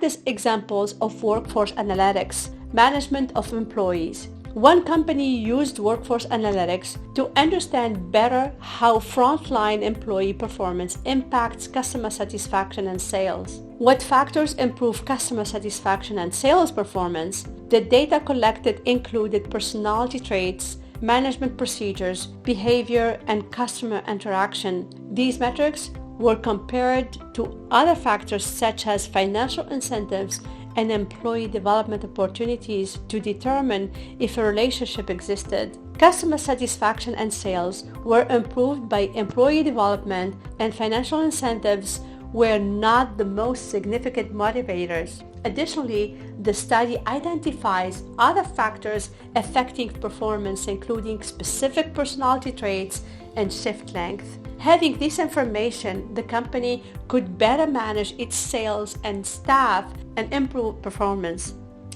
practice examples of workforce analytics, management of employees. One company used workforce analytics to understand better how frontline employee performance impacts customer satisfaction and sales. What factors improve customer satisfaction and sales performance? The data collected included personality traits, management procedures, behavior, and customer interaction. These metrics were compared to other factors such as financial incentives and employee development opportunities to determine if a relationship existed. Customer satisfaction and sales were improved by employee development, and financial incentives were not the most significant motivators. Additionally, the study identifies other factors affecting performance, including specific personality traits and shift length. Having this information, the company could better manage its sales and staff and improve performance.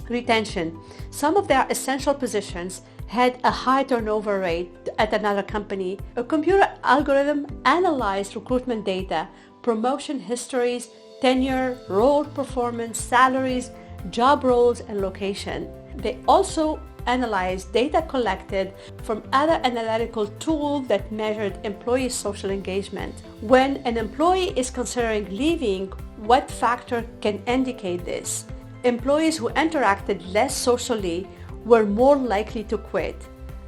Retention. Some of their essential positions had a high turnover rate at another company. A computer algorithm analyzed recruitment data, promotion histories, tenure, role performance, salaries, job roles, and location. They also analyzed data collected from other analytical tools that measured employee social engagement. When an employee is considering leaving, what factor can indicate this? Employees who interacted less socially were more likely to quit.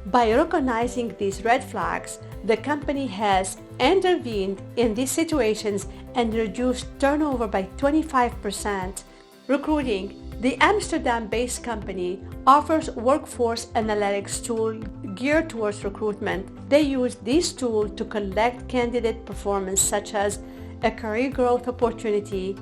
By recognizing these red flags, the company has intervened in these situations and reduced turnover by 25%. Recruiting. The Amsterdam-based company offers workforce analytics tool geared towards recruitment. They use this tool to collect candidate performance such as a career growth opportunity,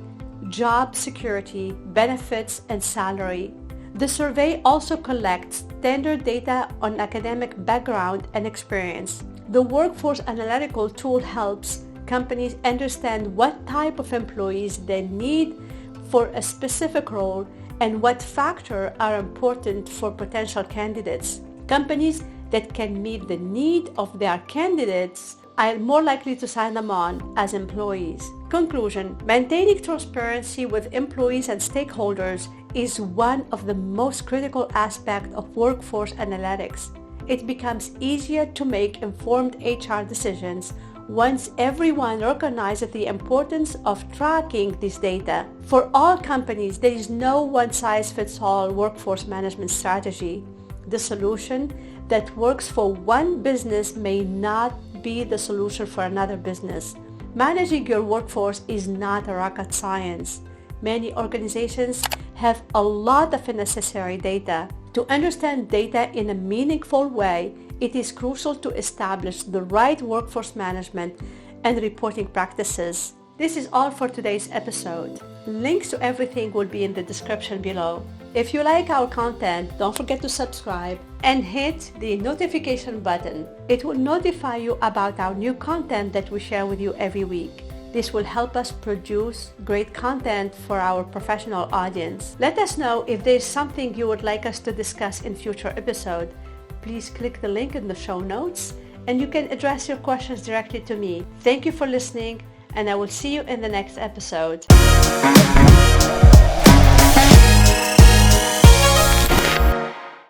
job security, benefits, and salary. The survey also collects standard data on academic background and experience. The workforce analytical tool helps companies understand what type of employees they need for a specific role and what factors are important for potential candidates. Companies that can meet the need of their candidates are more likely to sign them on as employees. Conclusion: maintaining transparency with employees and stakeholders is one of the most critical aspects of workforce analytics. It becomes easier to make informed HR decisions once everyone recognizes the importance of tracking this data. For all companies, there is no one-size-fits-all workforce management strategy. The solution that works for one business may not be the solution for another business. Managing your workforce is not a rocket science. Many organizations have a lot of unnecessary data. To understand data in a meaningful way, it is crucial to establish the right workforce management and reporting practices. This is all for today's episode. Links to everything will be in the description below. If you like our content, don't forget to subscribe and hit the notification button. It will notify you about our new content that we share with you every week. This will help us produce great content for our professional audience. Let us know if there is something you would like us to discuss in future episodes. Please click the link in the show notes and you can address your questions directly to me. Thank you for listening, and I will see you in the next episode.